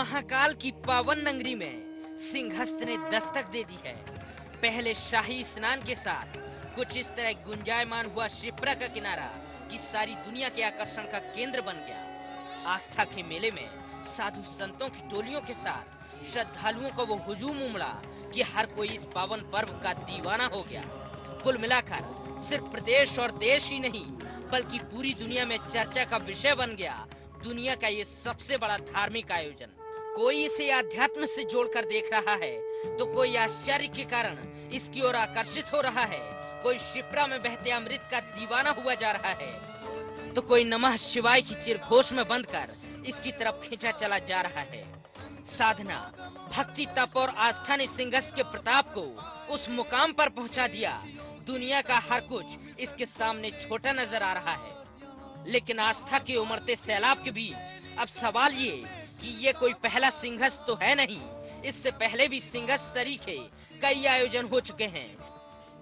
महाकाल की पावन नगरी में सिंहस्थ ने दस्तक दे दी है। पहले शाही स्नान के साथ कुछ इस तरह गुंजायमान हुआ शिप्रा का किनारा कि सारी दुनिया के आकर्षण का केंद्र बन गया। आस्था के मेले में साधु संतों की टोलियों के साथ श्रद्धालुओं का वो हुजूम उमड़ा कि हर कोई इस पावन पर्व का दीवाना हो गया। कुल मिलाकर सिर्फ प्रदेश और देश ही नहीं बल्कि पूरी दुनिया में चर्चा का विषय बन गया दुनिया का ये सबसे बड़ा धार्मिक आयोजन। कोई इसे अध्यात्म से जोड़कर देख रहा है तो कोई आश्चर्य के कारण इसकी ओर आकर्षित हो रहा है, कोई शिप्रा में बहते अमृत का दीवाना हुआ जा रहा है तो कोई नमः शिवाय की चिरघोष में बंधकर इसकी तरफ खींचा चला जा रहा है। साधना, भक्ति, तप और आस्था ने सिंहस्थ के प्रताप को उस मुकाम पर पहुंचा दिया। दुनिया का हर कुछ इसके सामने छोटा नजर आ रहा है। लेकिन आस्था के उमड़ते सैलाब के बीच अब सवाल ये कि ये कोई पहला सिंहस्थ तो है नहीं। इससे पहले भी सिंहस्थ सरीखे कई आयोजन हो चुके हैं,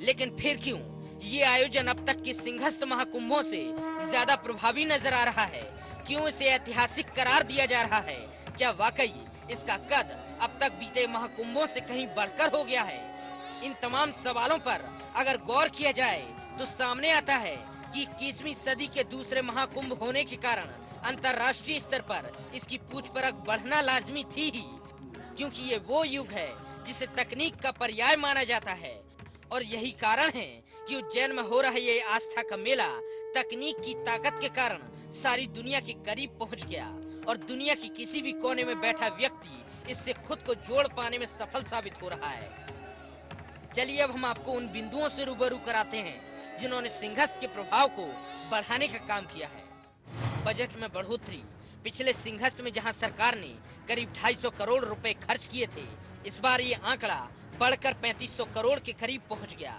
लेकिन फिर क्यों ये आयोजन अब तक के सिंहस्थ महाकुंभों से ज्यादा प्रभावी नजर आ रहा है? क्यों इसे ऐतिहासिक करार दिया जा रहा है? क्या वाकई इसका कद अब तक बीते महाकुंभों से कहीं बढ़कर हो गया है? इन तमाम सवालों पर अगर गौर किया जाए तो सामने आता है कि 21वीं सदी के दूसरे महाकुंभ होने के कारण अंतर्राष्ट्रीय स्तर पर इसकी पूछ परख बढ़ना लाजमी थी ही, क्योंकि ये वो युग है जिसे तकनीक का पर्याय माना जाता है। और यही कारण है कि उज्जैन में हो रहा ये आस्था का मेला तकनीक की ताकत के कारण सारी दुनिया के करीब पहुंच गया और दुनिया की किसी भी कोने में बैठा व्यक्ति इससे खुद को जोड़ पाने में सफल साबित हो रहा है। चलिए अब हम आपको उन बिंदुओं से रूबरू कराते हैं जिन्होंने सिंहस्थ के प्रभाव को बढ़ाने का काम किया है। बजट में बढ़ोतरी। पिछले सिंहस्थ में जहां सरकार ने करीब 250 करोड़ रुपए खर्च किए थे, इस बार ये आंकड़ा बढ़कर 3500 करोड़ के करीब पहुंच गया।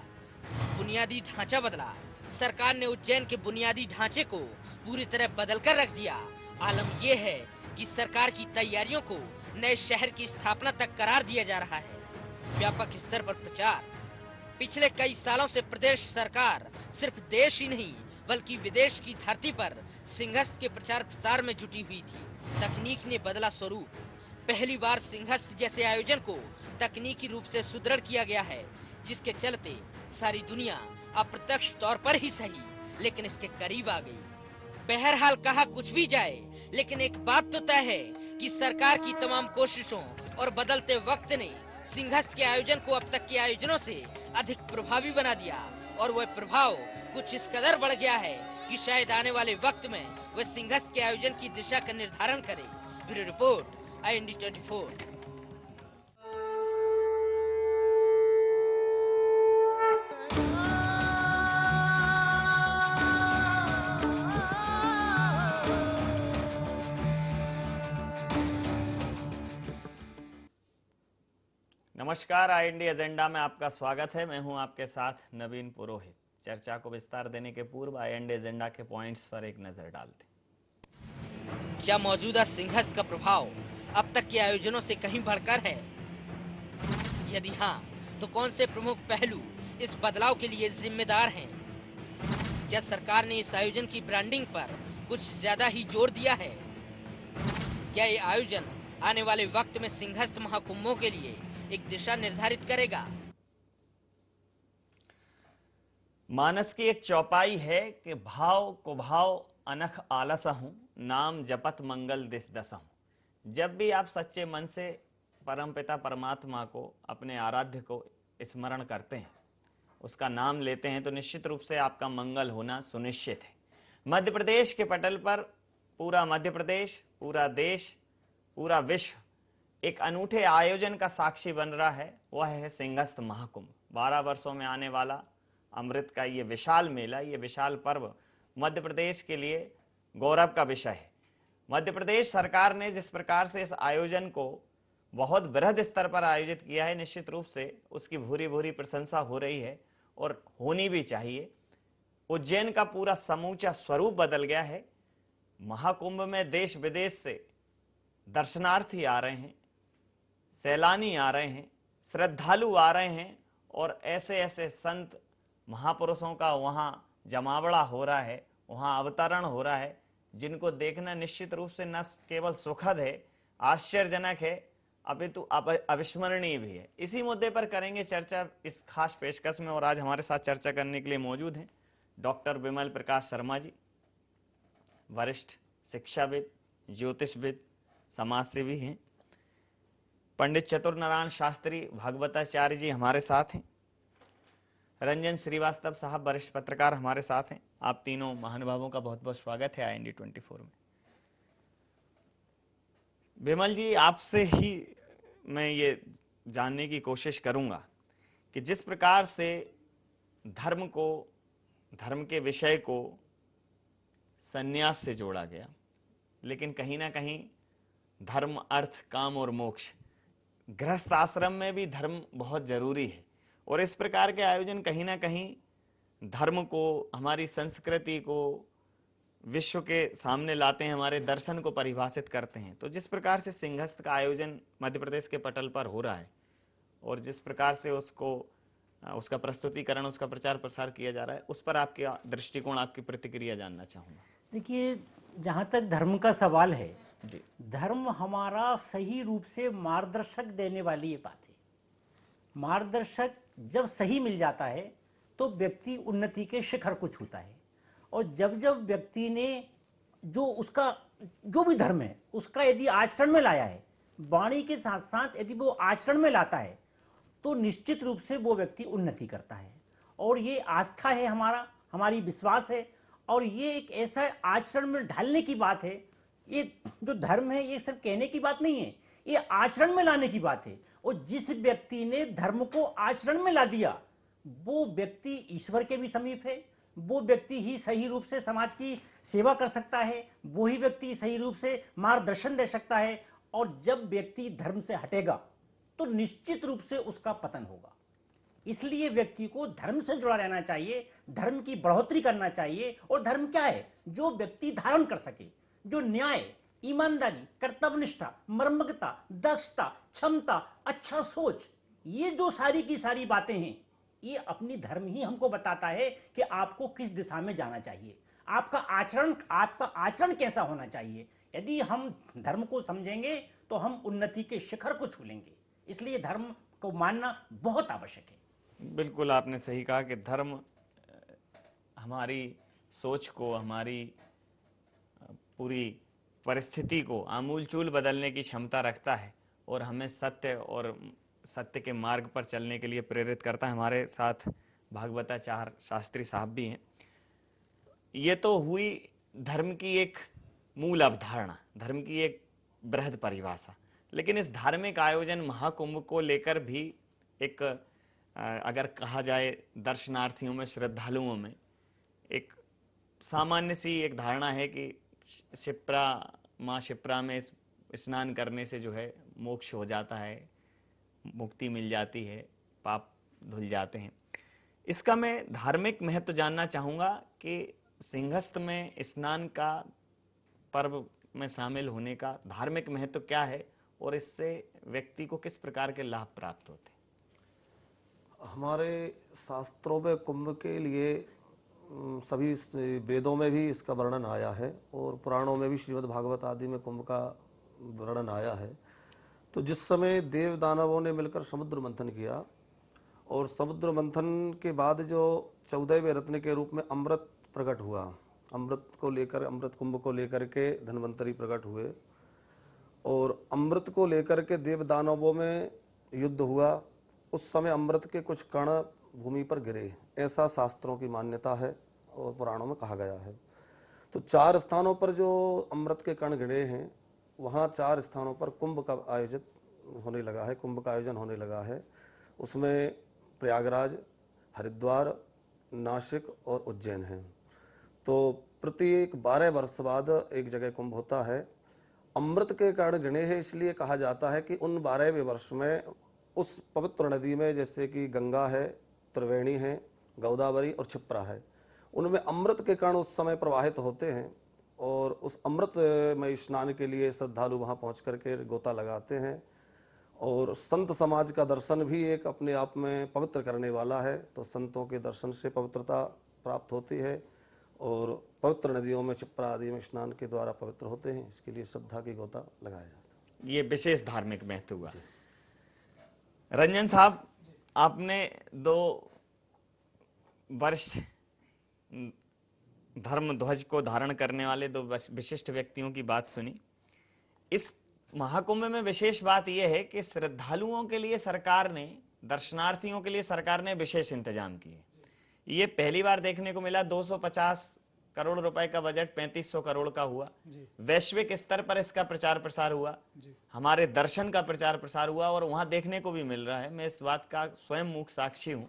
बुनियादी ढांचा बदला। सरकार ने उज्जैन के बुनियादी ढांचे को पूरी तरह बदल कर रख दिया। आलम यह है कि सरकार की तैयारियों को नए शहर की स्थापना तक करार दिया जा रहा है। व्यापक स्तर पर प्रचार। पिछले कई सालों से प्रदेश सरकार सिर्फ देश ही नहीं बल्कि विदेश की धरती पर सिंहस्थ के प्रचार प्रसार में जुटी हुई थी। तकनीक ने बदला स्वरूप। पहली बार सिंहस्थ जैसे आयोजन को तकनीकी रूप से सुदृढ़ किया गया है, जिसके चलते सारी दुनिया अप्रत्यक्ष तौर पर ही सही लेकिन इसके करीब आ गई। बहरहाल कहा कुछ भी जाए, लेकिन एक बात तो तय है कि सरकार की तमाम कोशिशों और बदलते वक्त ने सिंहस्थ के आयोजन को अब तक के आयोजनों से अधिक प्रभावी बना दिया और वह प्रभाव कुछ इस कदर बढ़ गया है कि शायद आने वाले वक्त में वह सिंहस्थ के आयोजन की दिशा का निर्धारण करे। Bureau report, IND 24। नमस्कार, IND एजेंडा में आपका स्वागत है। मैं हूं आपके साथ नवीन पुरोहित। चर्चा को विस्तार देने के पूर्व IND एजेंडा के पॉइंट्स पर एक नजर डालते हैं। क्या मौजूदा सिंहस्थ का प्रभाव अब तक के आयोजनों से कहीं बढ़कर है? यदि हाँ, तो कौन से प्रमुख पहलू इस बदलाव के लिए जिम्मेदार हैं? क्या सरकार ने इस आयोजन की ब्रांडिंग पर कुछ ज्यादा ही जोर दिया है? क्या ये आयोजन आने वाले वक्त में सिंहस्थ महाकुंभों के लिए एक दिशा निर्धारित करेगा? मानस की एक चौपाई है कि भाव को भाव अनख आलसा हूं, नाम जपत मंगल दिस दसा हूं। जब भी आप सच्चे मन से परमपिता परमात्मा को, अपने आराध्य को स्मरण करते हैं, उसका नाम लेते हैं, तो निश्चित रूप से आपका मंगल होना सुनिश्चित है। मध्य प्रदेश के पटल पर पूरा मध्य प्रदेश, पूरा देश, पूरा विश्व एक अनूठे आयोजन का साक्षी बन रहा है। वह है सिंहस्थ महाकुंभ। 12 वर्षों में आने वाला अमृत का ये विशाल मेला, ये विशाल पर्व मध्य प्रदेश के लिए गौरव का विषय है। मध्य प्रदेश सरकार ने जिस प्रकार से इस आयोजन को बहुत बृहद स्तर पर आयोजित किया है, निश्चित रूप से उसकी भूरी भूरी प्रशंसा हो रही है और होनी भी चाहिए। उज्जैन का पूरा समूचा स्वरूप बदल गया है। महाकुंभ में देश विदेश से दर्शनार्थी आ रहे हैं, सैलानी आ रहे हैं, श्रद्धालु आ रहे हैं और ऐसे ऐसे संत महापुरुषों का वहाँ जमावड़ा हो रहा है, वहाँ अवतरण हो रहा है, जिनको देखना निश्चित रूप से न केवल सुखद है, आश्चर्यजनक है, अपितु अविस्मरणीय भी है। इसी मुद्दे पर करेंगे चर्चा इस खास पेशकश में, और आज हमारे साथ चर्चा करने के लिए मौजूद हैं डॉक्टर विमल प्रकाश शर्मा जी, वरिष्ठ शिक्षाविद, ज्योतिषविद, समाजसेवी हैं। पंडित चतुर नारायण शास्त्री भागवताचार्य जी हमारे साथ हैं। रंजन श्रीवास्तव साहब वरिष्ठ पत्रकार हमारे साथ हैं। आप तीनों महानुभावों का बहुत बहुत स्वागत है IND 24 में। विमल जी, आपसे ही मैं ये जानने की कोशिश करूंगा कि जिस प्रकार से धर्म को, धर्म के विषय को संन्यास से जोड़ा गया, लेकिन कहीं ना कहीं धर्म, अर्थ, काम और मोक्ष, गृहस्थ आश्रम में भी धर्म बहुत जरूरी है, और इस प्रकार के आयोजन कहीं ना कहीं धर्म को, हमारी संस्कृति को विश्व के सामने लाते हैं, हमारे दर्शन को परिभाषित करते हैं। तो जिस प्रकार से सिंहस्थ का आयोजन मध्य प्रदेश के पटल पर हो रहा है, और जिस प्रकार से उसका प्रस्तुतिकरण, उसका प्रचार प्रसार किया जा रहा है, उस पर आपके दृष्टिकोण, आपकी प्रतिक्रिया जानना चाहूँगा। देखिए, जहाँ तक धर्म का सवाल है जी, धर्म हमारा सही रूप से मार्गदर्शक देने वाली ये बात है। मार्गदर्शक जब सही मिल जाता है तो व्यक्ति उन्नति के शिखर को छूता है, और जब जब व्यक्ति ने जो भी धर्म है उसका यदि आचरण में लाया है, वाणी के साथ साथ यदि वो आचरण में लाता है, तो निश्चित रूप से वो व्यक्ति उन्नति करता है। और ये आस्था है हमारी विश्वास है, और ये एक ऐसा आचरण में ढालने की बात है। ये जो धर्म है ये सिर्फ कहने की बात नहीं है, ये आचरण में लाने की बात है। और जिस व्यक्ति ने धर्म को आचरण में ला दिया, वो व्यक्ति ईश्वर के भी समीप है, वो व्यक्ति ही सही रूप से समाज की सेवा कर सकता है, वो ही व्यक्ति सही रूप से मार्गदर्शन दे सकता है। और जब व्यक्ति धर्म से हटेगा तो निश्चित रूप से उसका पतन होगा। इसलिए व्यक्ति को धर्म से जुड़ा रहना चाहिए, धर्म की बढ़ोतरी करना चाहिए। और धर्म क्या है? जो व्यक्ति धारण कर सके, जो न्याय, ईमानदारी, कर्तव्यनिष्ठा, मर्मज्ञता, दक्षता, क्षमता, अच्छा सोच, ये जो सारी की सारी बातें हैं, ये अपनी धर्म ही हमको बताता है कि आपको किस दिशा में जाना चाहिए, आपका आचरण कैसा होना चाहिए। यदि हम धर्म को समझेंगे तो हम उन्नति के शिखर को छू लेंगे। इसलिए धर्म को मानना बहुत आवश्यक है। बिल्कुल आपने सही कहा कि धर्म हमारी सोच को, हमारी पूरी परिस्थिति को आमूलचूल बदलने की क्षमता रखता है, और हमें सत्य के मार्ग पर चलने के लिए प्रेरित करता है। हमारे साथ भागवताचार्य शास्त्री साहब भी हैं। ये तो हुई धर्म की एक मूल अवधारणा, धर्म की एक बृहद परिभाषा। लेकिन इस धार्मिक आयोजन महाकुंभ को लेकर भी एक, अगर कहा जाए दर्शनार्थियों में, श्रद्धालुओं में एक सामान्य सी एक धारणा है कि माँ शिप्रा में स्नान करने से जो है मोक्ष हो जाता है, मुक्ति मिल जाती है, पाप धुल जाते हैं। इसका मैं धार्मिक महत्व जानना चाहूँगा कि सिंहस्थ में स्नान का पर्व में शामिल होने का धार्मिक महत्व क्या है, और इससे व्यक्ति को किस प्रकार के लाभ प्राप्त होते हैं? हमारे शास्त्रों में कुंभ के लिए सभी वेदों में भी इसका वर्णन आया है, और पुराणों में भी श्रीमद् भागवत आदि में कुंभ का वर्णन आया है। तो जिस समय देव दानवों ने मिलकर समुद्र मंथन किया, और समुद्र मंथन के बाद जो 14वें रत्न के रूप में अमृत प्रकट हुआ, अमृत कुंभ को लेकर के धन्वंतरी प्रकट हुए, और अमृत को लेकर के देव दानवों में युद्ध हुआ। उस समय अमृत के कुछ कण भूमि पर गिरे, ऐसा शास्त्रों की मान्यता है और पुराणों में कहा गया है। तो 4 स्थानों पर जो अमृत के कण गिरे हैं, वहाँ 4 स्थानों पर कुंभ का आयोजन होने लगा है। उसमें प्रयागराज, हरिद्वार, नासिक और उज्जैन हैं। तो प्रत्येक 12 वर्ष बाद एक जगह कुंभ होता है। अमृत के कण गिने हैं, इसलिए कहा जाता है कि उन 12वें वर्ष में उस पवित्र नदी में, जैसे कि गंगा है, त्रिवेणी है, गोदावरी और क्षिप्रा है, उनमें अमृत के कण उस समय प्रवाहित होते हैं, और उस अमृत में स्नान के लिए श्रद्धालु वहाँ पहुँच करके गोता लगाते हैं। और संत समाज का दर्शन भी एक अपने आप में पवित्र करने वाला है। तो संतों के दर्शन से पवित्रता प्राप्त होती है, और पवित्र नदियों में, क्षिप्रा आदि में स्नान के द्वारा पवित्र होते हैं। इसके लिए श्रद्धा की गोता लगाया जाता है। ये विशेष धार्मिक महत्व हुआ। रंजन साहब, आपने 2 वर्ष धर्म ध्वज को धारण करने वाले 2 विशिष्ट व्यक्तियों की बात सुनी। इस महाकुंभ में विशेष बात यह है कि श्रद्धालुओं के लिए सरकार ने, दर्शनार्थियों के लिए सरकार ने विशेष इंतजाम किए। ये पहली बार देखने को मिला। 250 करोड़ रुपए का बजट 3500 करोड़ का हुआ। वैश्विक स्तर पर इसका प्रचार प्रसार हुआ, हमारे दर्शन का प्रचार प्रसार हुआ, और वहां देखने को भी मिल रहा है, मैं इस बात का स्वयं मूक साक्षी हूं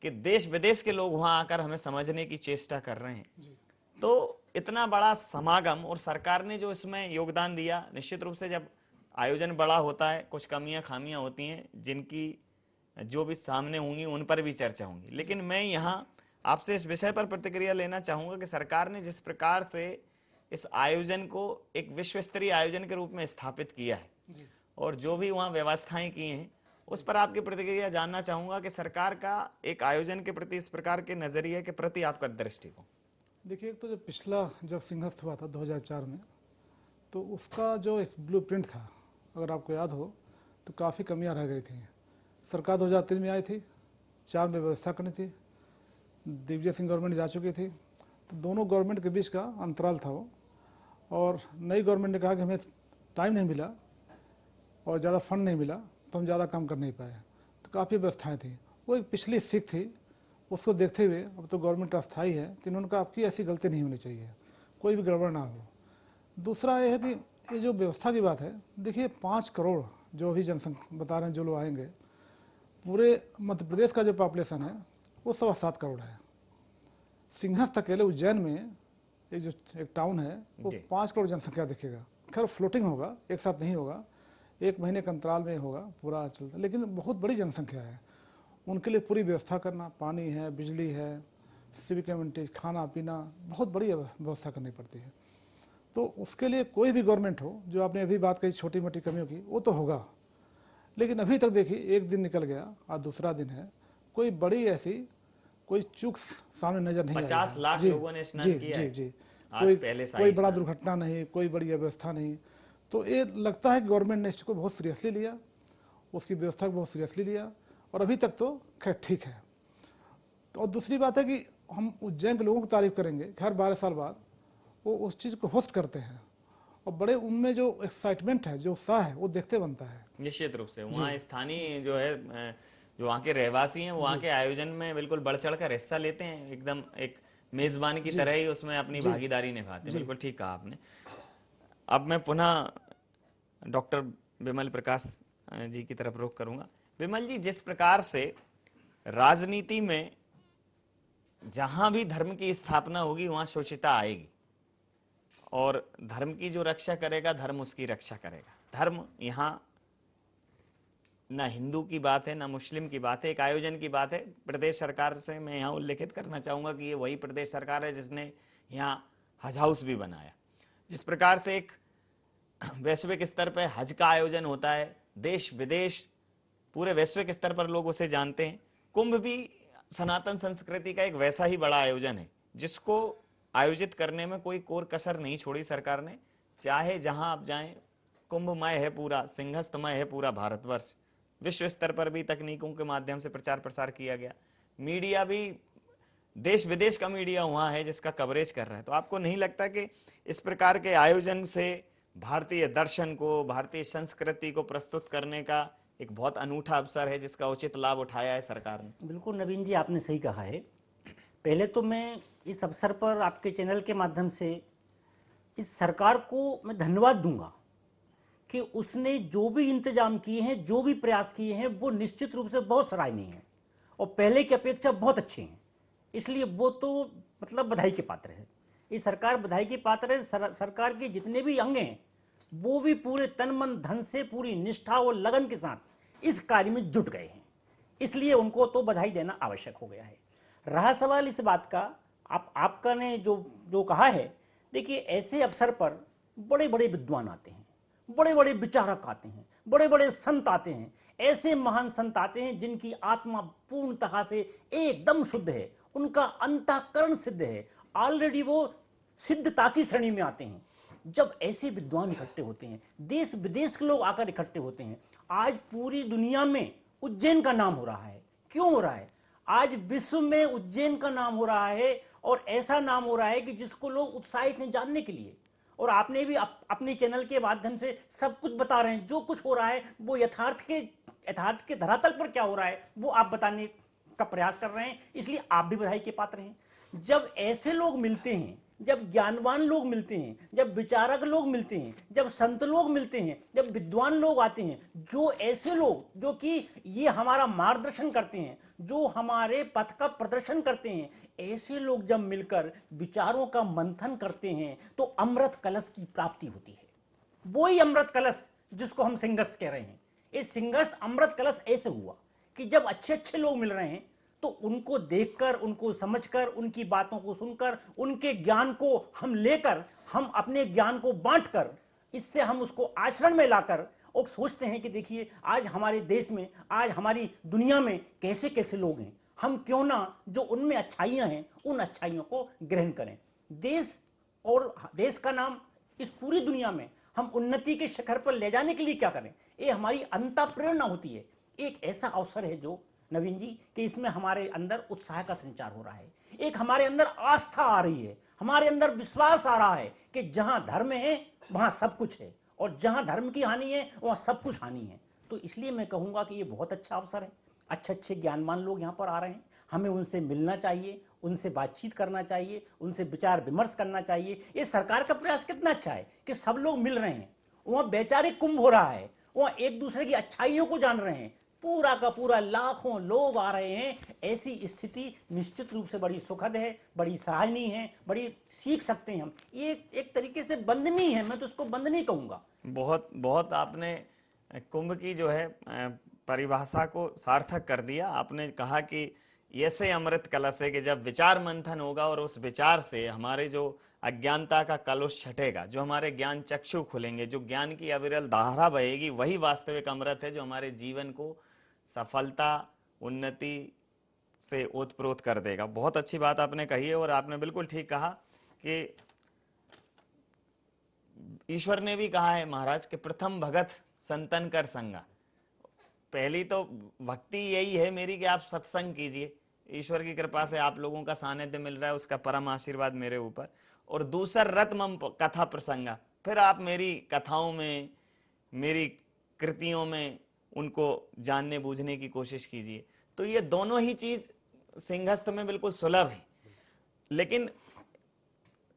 कि देश विदेश के लोग वहां आकर हमें समझने की चेष्टा कर रहे हैं। तो इतना बड़ा समागम, और सरकार ने जो इसमें योगदान दिया, निश्चित रूप से जब आयोजन बड़ा होता है कुछ कमियां खामियां होती हैं जिनकी जो भी सामने होंगी उन पर भी चर्चा होंगी, लेकिन मैं यहाँ आपसे इस विषय पर प्रतिक्रिया लेना चाहूंगा कि सरकार ने जिस प्रकार से इस आयोजन को एक विश्व स्तरीय आयोजन के रूप में स्थापित किया है और जो भी वहाँ व्यवस्थाएं की हैं, उस पर आपकी प्रतिक्रिया जानना चाहूंगा कि सरकार का एक आयोजन के प्रति इस प्रकार के नजरिए के प्रति आपका दृष्टिकोण। देखिए, एक तो जब सिंहस्थ हुआ था 2004 में, तो उसका जो एक ब्लूप्रिंट था, अगर आपको याद हो तो काफ़ी कमियां रह गई थी। सरकार 2003 में आई थी, 4 में व्यवस्था करनी थी, दिग्विजय सिंह गवर्नमेंट जा चुकी थी, तो दोनों गवर्नमेंट के बीच का अंतराल था वो, और नई गवर्नमेंट ने कहा कि हमें टाइम नहीं मिला और ज़्यादा फंड नहीं मिला, तो हम ज़्यादा काम कर नहीं पाए, तो काफ़ी व्यवस्थाएँ थी। वो एक पिछली सीख थी, उसको देखते हुए अब तो गवर्नमेंट अस्थायी है, तो इन्होंने कहा आपकी ऐसी गलती नहीं होनी चाहिए, कोई भी गड़बड़ ना हो। दूसरा ये है कि ये जो व्यवस्था की बात है, देखिए 5 करोड़ जो भी जनसंख्या बता रहे हैं जो लोग आएंगे, पूरे मध्य प्रदेश का जो पॉपुलेशन है वो 7.25 करोड़ है। सिंहस्थ अकेले उज्जैन में एक जो एक टाउन है वो 5 करोड़ जनसंख्या दिखेगा। खैर फ्लोटिंग होगा, एक साथ नहीं होगा, 1 महीने के अंतराल में होगा पूरा चलता, लेकिन बहुत बड़ी जनसंख्या है। उनके लिए पूरी व्यवस्था करना, पानी है, बिजली है, सिविक एमिनिटीज, खाना पीना, बहुत बड़ी व्यवस्था करनी पड़ती है। तो उसके लिए कोई भी गवर्नमेंट हो, जो आपने अभी बात कही छोटी मोटी कमियों की, वो तो होगा, लेकिन अभी तक देखिए 1 दिन निकल गया, आज दूसरा दिन है, कोई बड़ी ऐसी कोई चूक सामने नजर नहीं आई। 50 लाख लोगों ने स्नान किया है। कोई बड़ा दुर्घटना नहीं, कोई बड़ी व्यवस्था नहीं। तो ये लगता है कि गवर्नमेंट ने इसको बहुत सीरियसली लिया, उसकी व्यवस्था को बहुत सीरियसली लिया, और अभी तक तो खैर ठीक है। तो और दूसरी बात है कि हम उज्जैन के लोगों की तारीफ करेंगे, खैर 12 साल बाद वो उस चीज़ को होस्ट करते हैं, और बड़े उनमें जो एक्साइटमेंट है, जो उत्साह है, वो देखते बनता है। निश्चित रूप से वहाँ स्थानीय जो है, जो वहाँ के रहवासी हैं, वहाँ के आयोजन में बिल्कुल बढ़ चढ़ कर हिस्सा लेते हैं, एकदम एक मेजबान की तरह ही उसमें अपनी भागीदारी निभाते हैं। बिल्कुल ठीक कहा आपने। अब मैं पुनः डॉक्टर विमल प्रकाश जी की तरफ रुख करूंगा। विमल जी, जिस प्रकार से राजनीति में जहां भी धर्म की स्थापना होगी वहां शोचिता आएगी, और धर्म की जो रक्षा करेगा धर्म उसकी रक्षा करेगा। धर्म यहाँ ना हिंदू की बात है ना मुस्लिम की बात है, एक आयोजन की बात है। प्रदेश सरकार से मैं यहाँ उल्लेखित करना चाहूंगा कि ये वही प्रदेश सरकार है जिसने यहाँ हज हाउस भी बनाया। जिस प्रकार से एक वैश्विक स्तर पर हज का आयोजन होता है, देश विदेश पूरे वैश्विक स्तर पर लोग उसे जानते हैं। कुंभ भी सनातन संस्कृति का एक वैसा ही बड़ा आयोजन है जिसको आयोजित करने में कोई कोर कसर नहीं छोड़ी सरकार ने। चाहे जहां आप जाएं, कुंभमय है पूरा, सिंहस्थमय है पूरा भारतवर्ष। विश्व स्तर पर भी तकनीकों के माध्यम से प्रचार प्रसार किया गया। मीडिया भी देश विदेश का मीडिया वहां है जिसका कवरेज कर रहा है। तो आपको नहीं लगता कि इस प्रकार के आयोजन से भारतीय दर्शन को, भारतीय संस्कृति को प्रस्तुत करने का एक बहुत अनूठा अवसर है जिसका उचित लाभ उठाया है सरकार ने? बिल्कुल नवीन जी, आपने सही कहा है। पहले तो मैं इस अवसर पर आपके चैनल के माध्यम से इस सरकार को मैं धन्यवाद दूंगा कि उसने जो भी इंतजाम किए हैं, जो भी प्रयास किए हैं, वो निश्चित रूप से बहुत सराहनीय हैं और पहले की अपेक्षा बहुत अच्छे हैं। इसलिए वो तो मतलब बधाई के पात्र है। ये सरकार बधाई की पात्र है। सरकार के जितने भी अंग हैं वो भी पूरे तन मन धन से, पूरी निष्ठा और लगन के साथ इस कार्य में जुट गए हैं। इसलिए उनको तो बधाई देना आवश्यक हो गया है। रहा सवाल इस बात का, आपका ने जो कहा है, देखिए ऐसे अवसर पर बड़े बड़े विद्वान आते हैं, बड़े बड़े विचारक आते हैं, बड़े बड़े संत आते हैं। ऐसे महान संत आते हैं जिनकी आत्मा पूर्णतः से एकदम शुद्ध है, उनका अंतःकरण सिद्ध है, ऑलरेडी वो सिद्धता की श्रेणी में आते हैं। जब ऐसे विद्वान इकट्ठे होते हैं, देश विदेश के लोग आकर इकट्ठे होते हैं, आज पूरी दुनिया में उज्जैन का नाम हो रहा है। क्यों हो रहा है? आज विश्व में उज्जैन का नाम हो रहा है, और ऐसा नाम हो रहा है कि जिसको लोग उत्साहित हैं जानने के लिए। और आपने भी अपने चैनल के माध्यम से सब कुछ बता रहे हैं, जो कुछ हो रहा है वो यथार्थ के धरातल पर क्या हो रहा है वो आप बताने का प्रयास कर रहे हैं, इसलिए आप भी बधाई के पात्र हैं। जब ऐसे लोग मिलते हैं, जब ज्ञानवान लोग मिलते हैं, जब विचारक लोग मिलते हैं, जब संत लोग मिलते हैं, जब विद्वान लोग आते हैं, जो ऐसे लोग जो कि ये हमारा मार्गदर्शन करते हैं, जो हमारे पथ का प्रदर्शन करते हैं, ऐसे लोग जब मिलकर विचारों का मंथन करते हैं तो अमृत कलश की प्राप्ति होती है। वही अमृत कलश जिसको हम सिंहस्थ कह रहे हैं। ये सिंहस्थ अमृत कलश ऐसे हुआ कि जब अच्छे अच्छे लोग मिल रहे हैं तो उनको देखकर, उनको समझकर, उनकी बातों को सुनकर, उनके ज्ञान को हम लेकर, हम अपने ज्ञान को बांटकर, इससे हम उसको आचरण में लाकर और सोचते हैं कि देखिए आज हमारे देश में, आज हमारी दुनिया में कैसे कैसे लोग हैं, हम क्यों ना जो उनमें अच्छाइयां हैं उन अच्छाइयों को ग्रहण करें। देश और देश का नाम इस पूरी दुनिया में हम उन्नति के शिखर पर ले जाने के लिए क्या करें, ये हमारी अंतःप्रेरणा होती है। एक ऐसा अवसर है जो नवीन जी कि इसमें हमारे अंदर उत्साह का संचार हो रहा है, एक हमारे अंदर आस्था आ रही है, हमारे अंदर विश्वास आ रहा है कि जहां धर्म है वहां सब कुछ है, और जहां धर्म की हानि है वहां सब कुछ हानि है। तो इसलिए मैं कहूंगा कि ये बहुत अच्छा अवसर है। अच्छे अच्छे ज्ञानवान लोग यहाँ पर आ रहे हैं, हमें उनसे मिलना चाहिए, उनसे बातचीत करना चाहिए, उनसे विचार विमर्श करना चाहिए। ये सरकार का प्रयास कितना अच्छा है कि सब लोग मिल रहे हैं, वहाँ वैचारिक कुंभ हो रहा है, वहाँ एक दूसरे की अच्छाइयों को जान रहे हैं, पूरा का पूरा लाखों लोग आ रहे हैं। ऐसी स्थिति निश्चित रूप से बड़ी सुखद है, बड़ी सराहनीय है, बड़ी सीख सकते हैं हम। ये एक तरीके से बंदनी है, मैं तो उसको बंद नहीं कहूँगा। बहुत बहुत आपने कुंभ की जो है परिभाषा को सार्थक कर दिया। आपने कहा कि ऐसे अमृत कलश है कि जब विचार मंथन होगा और उस विचार से हमारे जो अज्ञानता का कलुष छटेगा, जो हमारे ज्ञान चक्षु खुलेंगे, जो ज्ञान की अविरल धारा बहेगी, वही वास्तविक अमृत है जो हमारे जीवन को सफलता, उन्नति से ओतप्रोत कर देगा। बहुत अच्छी बात आपने कही है, और आपने बिल्कुल ठीक कहा कि ईश्वर ने भी कहा है महाराज कि प्रथम भगत संतन कर संगा। पहली तो भक्ति यही है मेरी कि आप सत्संग कीजिए, ईश्वर की कृपा से आप लोगों का सानिध्य मिल रहा है, उसका परम आशीर्वाद मेरे ऊपर। और दूसर रत्मम कथा प्रसंगा, फिर आप मेरी कथाओं में, मेरी कृतियों में उनको जानने बूझने की कोशिश कीजिए। तो ये दोनों ही चीज सिंहस्थ में बिल्कुल सुलभ है। लेकिन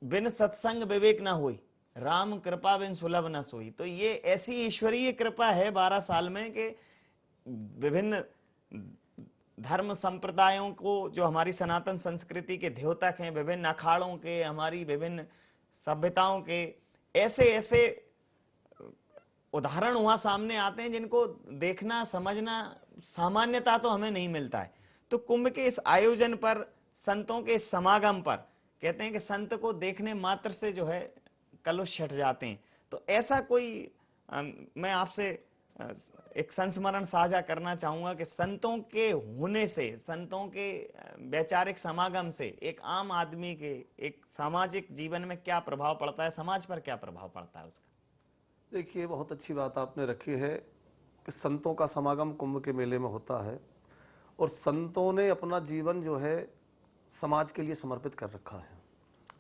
बिन सत्संग विवेक ना हुई, राम कृपा बिन सुलभ न सोई। तो ये ऐसी ईश्वरीय कृपा है 12 साल में कि विभिन्न धर्म संप्रदायों को, जो हमारी सनातन संस्कृति के द्योतक हैं, विभिन्न अखाड़ों के, हमारी विभिन्न सभ्यताओं के ऐसे ऐसे उदाहरण वहां सामने आते हैं जिनको देखना, समझना सामान्यता तो हमें नहीं मिलता है। तो कुंभ के इस आयोजन पर, संतों के समागम पर, कहते हैं कि संत को देखने मात्र से जो है कलुष छट जाते हैं। तो ऐसा कोई मैं आपसे एक संस्मरण साझा करना चाहूंगा कि संतों के होने से, संतों के वैचारिक समागम से एक आम आदमी के एक सामाजिक जीवन में क्या प्रभाव पड़ता है, समाज पर क्या प्रभाव पड़ता है उसका? देखिए, बहुत अच्छी बात आपने रखी है कि संतों का समागम कुंभ के मेले में होता है, और संतों ने अपना जीवन जो है समाज के लिए समर्पित कर रखा है।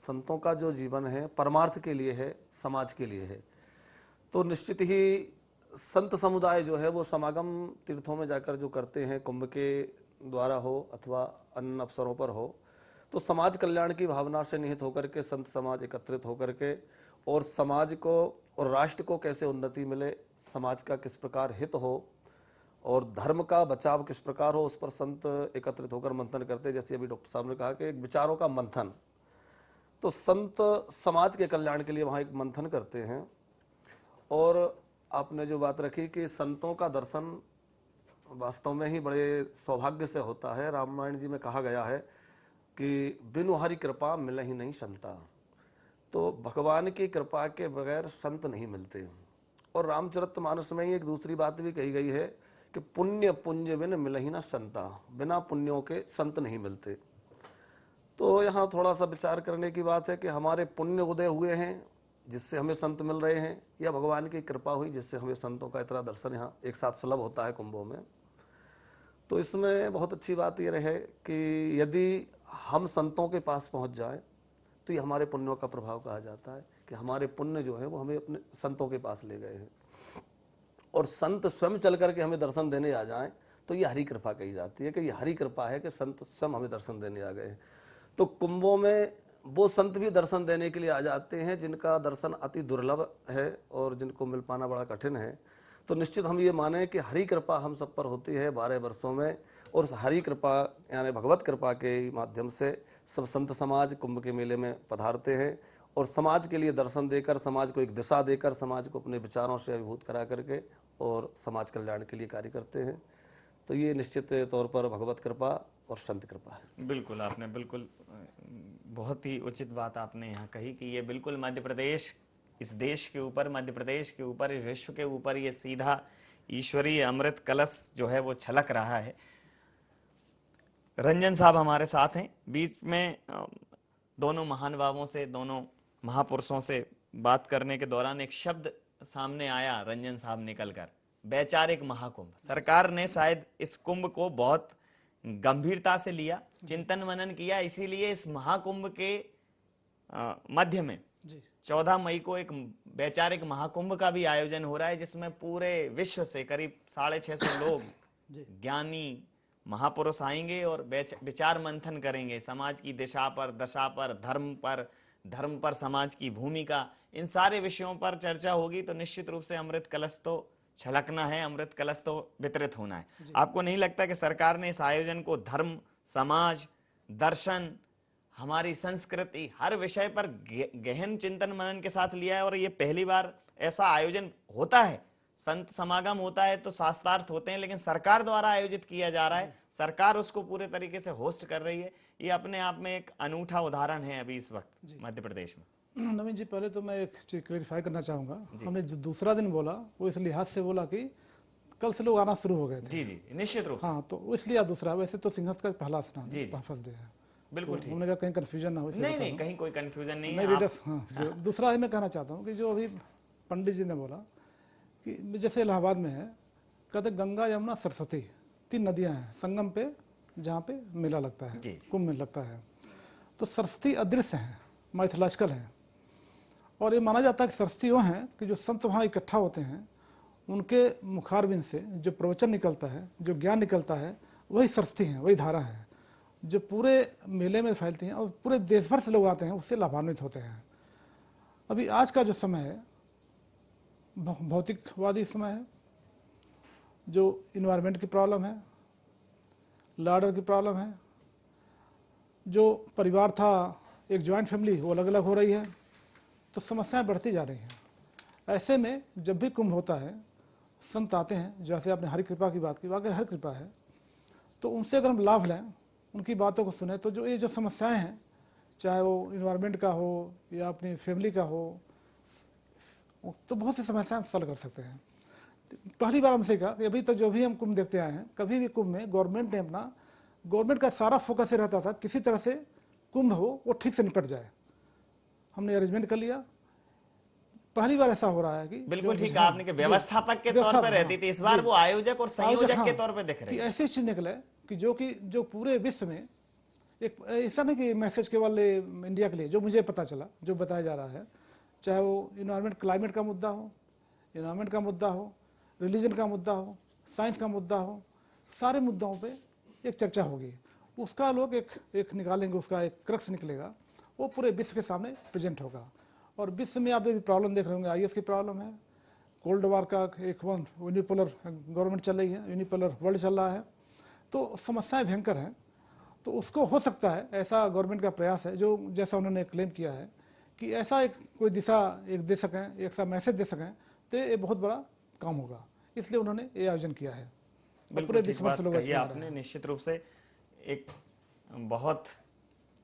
संतों का जो जीवन है परमार्थ के लिए है, समाज के लिए है। तो निश्चित ही संत समुदाय जो है वो समागम तीर्थों में जाकर जो करते हैं, कुंभ के द्वारा हो अथवा अन्य अवसरों पर हो, तो समाज कल्याण की भावना से निहित होकर के संत समाज एकत्रित होकर के और समाज को और राष्ट्र को कैसे उन्नति मिले, समाज का किस प्रकार हित हो और धर्म का बचाव किस प्रकार हो, उस पर संत एकत्रित होकर मंथन करते हैं। जैसे अभी डॉक्टर साहब ने कहा कि एक विचारों का मंथन, तो संत समाज के कल्याण के लिए वहाँ एक मंथन करते हैं। और आपने जो बात रखी कि संतों का दर्शन वास्तव में ही बड़े सौभाग्य से होता है। रामायण जी में कहा गया है कि बिनु हरि कृपा मिले ही नहीं संता। तो भगवान की कृपा के बगैर संत नहीं मिलते। और रामचरितमानस में ही एक दूसरी बात भी कही गई है कि पुण्य पुंज बिन मिले ही न संता, बिना पुण्यों के संत नहीं मिलते। तो यहाँ थोड़ा सा विचार करने की बात है कि हमारे पुण्य उदय हुए हैं, जिससे हमें संत मिल रहे हैं, या भगवान की कृपा हुई जिससे हमें संतों का इतना दर्शन यहाँ एक साथ सुलभ होता है कुंभों में। तो इसमें बहुत अच्छी बात ये रहे कि यदि हम संतों के पास पहुँच जाएं तो ये हमारे पुण्यों का प्रभाव कहा जाता है कि हमारे पुण्य जो है वो हमें अपने संतों के पास ले गए हैं, और संत स्वयं चल करके हमें दर्शन देने आ जाएं तो ये हरि कृपा कही जाती है कि ये हरि कृपा है कि संत स्वयं हमें दर्शन देने आ गए हैं। तो कुंभों में वो संत भी दर्शन देने के लिए आ जाते हैं जिनका दर्शन अति दुर्लभ है और जिनको मिल पाना बड़ा कठिन है। तो निश्चित हम ये माने कि हरि कृपा हम सब पर होती है 12 वर्षों में, और उस हरि कृपा यानी भगवत कृपा के माध्यम से सब संत समाज कुंभ के मेले में पधारते हैं और समाज के लिए दर्शन देकर, समाज को एक दिशा देकर, समाज को अपने विचारों से अभिभूत करा करके और समाज कल्याण के लिए कार्य करते हैं। तो ये निश्चित तौर पर भगवत कृपा और संत कृपा है। बिल्कुल, आपने बिल्कुल बहुत ही उचित बात आपने यहाँ कही कि ये बिल्कुल मध्य प्रदेश, इस देश के ऊपर, मध्य प्रदेश के ऊपर, इस विश्व के ऊपर ये सीधा ईश्वरीय अमृत कलश जो है वो छलक रहा है। रंजन साहब हमारे साथ हैं। बीच में दोनों महानुभावों से, दोनों महापुरुषों से बात करने के दौरान एक शब्द सामने आया रंजन साहब निकलकर, वैचारिक महाकुंभ। सरकार ने शायद इस कुंभ को बहुत गंभीरता से लिया, चिंतन मनन किया, इसीलिए इस महाकुंभ के मध्य में 14 मई को एक वैचारिक महाकुंभ का भी आयोजन हो रहा है, जिसमें पूरे विश्व से करीब 650 लोग ज्ञानी महापुरुष आएंगे और विचार मंथन करेंगे समाज की दिशा पर, दशा पर, धर्म पर समाज की भूमिका, इन सारे विषयों पर चर्चा होगी। तो निश्चित रूप से अमृत कलश तो छलकना है, अमृत कलश तो वितरित होना है। आपको नहीं लगता कि सरकार ने इस आयोजन को धर्म, समाज, दर्शन, हमारी संस्कृति, हर विषय पर गहन चिंतन मनन के साथ लिया है? और ये पहली बार ऐसा आयोजन होता है, संत समागम होता है तो शास्त्रार्थ होते हैं, लेकिन सरकार द्वारा आयोजित किया जा रहा है, सरकार उसको पूरे तरीके से होस्ट कर रही है। ये अपने आप में एक अनूठा उदाहरण है अभी इस वक्त मध्य प्रदेश में। नवीन जी, पहले तो मैं एक चीज क्लेरिफाई करना चाहूंगा। हमने जो दूसरा दिन बोला वो इस लिहाज से बोला कि कल से लोग आना शुरू हो गए थे। जी जी, निश्चित रूप से। हाँ, तो इसलिए दूसरा, वैसे तो सिंहस्थ का पहला स्नान फर्स्ट डे है। बिल्कुल तो हमने कहा कहीं कंफ्यूजन ना हो। नहीं, कहीं कोई कंफ्यूजन नहीं है। हाँ, जो दूसरा मैं कहना चाहता हूँ कि जो अभी पंडित जी ने बोला कि जैसे इलाहाबाद में है, कहते गंगा, यमुना, सरस्वती 3 नदियाँ हैं संगम पे, जहाँ पे मेला लगता है, कुंभ में लगता है। तो सरस्वती अदृश्य है, माइथोलॉजिकल है, और ये माना जाता है कि सरस्वती वो हैं कि जो संत वहाँ इकट्ठा होते हैं, उनके मुखारबिंद से जो प्रवचन निकलता है, जो ज्ञान निकलता है, वही सरस्वती हैं, वही धारा है जो पूरे मेले में फैलती हैं और पूरे देश भर से लोग आते हैं, उससे लाभान्वित होते हैं। अभी आज का जो समय है भौतिकवादी समय है, जो इन्वायरमेंट की प्रॉब्लम है, लार्डर की प्रॉब्लम है, जो परिवार था एक जॉइंट फैमिली वो अलग अलग हो रही है, तो समस्याएं बढ़ती जा रही हैं। ऐसे में जब भी कुंभ होता है, संत आते हैं, जैसे आपने हरि कृपा की बात की, वाकई हरि कृपा है, तो उनसे अगर हम लाभ लें, उनकी बातों को सुने, तो जो ये जो समस्याएं हैं, चाहे वो इन्वायरमेंट का हो या अपनी फैमिली का हो, तो बहुत सी समस्याएं सॉल्व कर सकते हैं। पहली बार हमसे कहा कि अभी तक जो भी हम कुंभ देखते आए हैं, कभी भी कुंभ में गवर्नमेंट का सारा फोकस ये रहता था किसी तरह से कुंभ हो वो ठीक से निपट जाए। हमने अरेंजमेंट कर लिया। पहली बार ऐसा हो रहा है कि बिल्कुल ठीक है आपने कि व्यवस्थापक के तौर पर रहती थी, इस बार वो आयोजक और संयोजक के तौर पर दिख रहे हैं। ऐसी चीज निकले कि जो पूरे विश्व में एक ऐसा नहीं कि मैसेज केवल इंडिया के लिए, जो मुझे पता चला, जो बताया जा रहा है, चाहे वो इन्वायरमेंट क्लाइमेट का मुद्दा हो, इन्वायरमेंट का मुद्दा हो, रिलीजन का मुद्दा हो, साइंस का मुद्दा हो, सारे मुद्दाओं पे एक चर्चा होगी। उसका लोग एक निकालेंगे, उसका एक क्रक्स निकलेगा, वो पूरे विश्व के सामने प्रेजेंट होगा। और विश्व में आप भी प्रॉब्लम देख रहे होंगे, IS की प्रॉब्लम है, कोल्ड वार का एक यूनिपोलर गवर्नमेंट चल रही है, यूनिपोलर वर्ल्ड चल रहा है, तो समस्याएं भयंकर हैं। तो उसको हो सकता है, ऐसा गवर्नमेंट का प्रयास है, जो जैसा उन्होंने क्लेम किया है कि ऐसा एक कोई दिशा एक दे सकें, एक ऐसा मैसेज दे सकें, तो ये बहुत बड़ा काम होगा। इसलिए उन्होंने ये आयोजन किया है। पूरे विश्व से लोग आपने निश्चित रूप से एक बहुत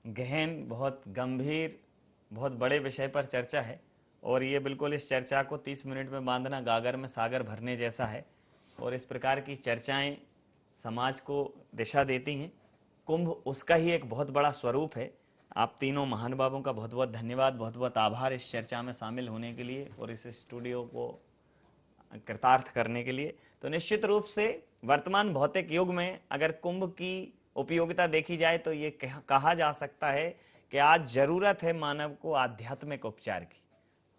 गहन, बहुत गंभीर, बहुत बड़े विषय पर चर्चा है, और ये बिल्कुल इस चर्चा को 30 मिनट में बांधना गागर में सागर भरने जैसा है। और इस प्रकार की चर्चाएं समाज को दिशा देती हैं। कुंभ उसका ही एक बहुत बड़ा स्वरूप है आप तीनों महानुभावों का बहुत बहुत धन्यवाद, बहुत बहुत आभार इस चर्चा में शामिल होने के लिए और इस स्टूडियो को कृतार्थ करने के लिए। तो निश्चित रूप से वर्तमान भौतिक युग में अगर कुंभ की उपयोगिता देखी जाए तो ये कहा जा सकता है कि आज जरूरत है मानव को आध्यात्मिक उपचार की,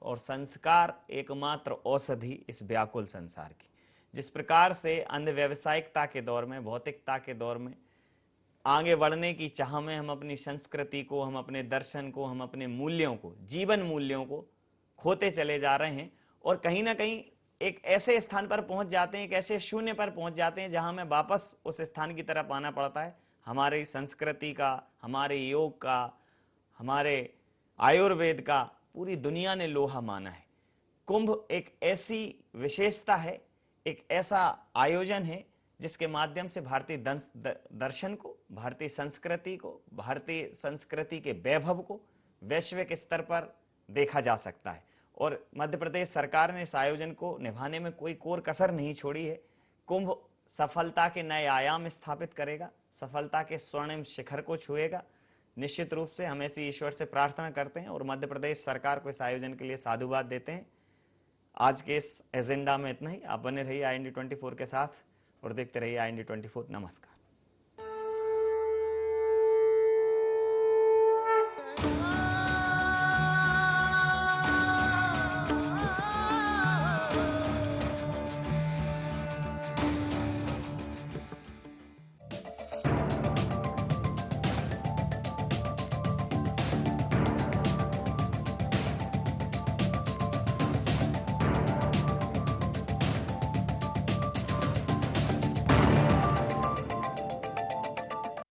और संस्कार एकमात्र औषधि इस व्याकुल संसार की। जिस प्रकार से अंध व्यावसायिकता के दौर में, भौतिकता के दौर में आगे बढ़ने की चाह में हम अपनी संस्कृति को, हम अपने दर्शन को, हम अपने मूल्यों को, जीवन मूल्यों को खोते चले जा रहे हैं और कहीं ना कहीं एक ऐसे स्थान पर पहुंच जाते हैं, एक ऐसे शून्य पर पहुंच जाते हैं जहां हमें वापस उस स्थान की तरफ आना पड़ता है। हमारी संस्कृति का, हमारे योग का, हमारे आयुर्वेद का पूरी दुनिया ने लोहा माना है। कुंभ एक ऐसी विशेषता है, एक ऐसा आयोजन है जिसके माध्यम से भारतीय दर्शन को, भारतीय संस्कृति को, भारतीय संस्कृति के वैभव को वैश्विक स्तर पर देखा जा सकता है। और मध्य प्रदेश सरकार ने इस आयोजन को निभाने में कोई कोर कसर नहीं छोड़ी है। कुंभ सफलता के नए आयाम स्थापित करेगा, सफलता के स्वर्णिम शिखर को छुएगा। निश्चित रूप से हम ऐसी ईश्वर से प्रार्थना करते हैं और मध्य प्रदेश सरकार को इस आयोजन के लिए साधुवाद देते हैं। आज के इस एजेंडा में इतना ही। आप बने रहिए IND24 के साथ और देखते रहिए IND24। नमस्कार।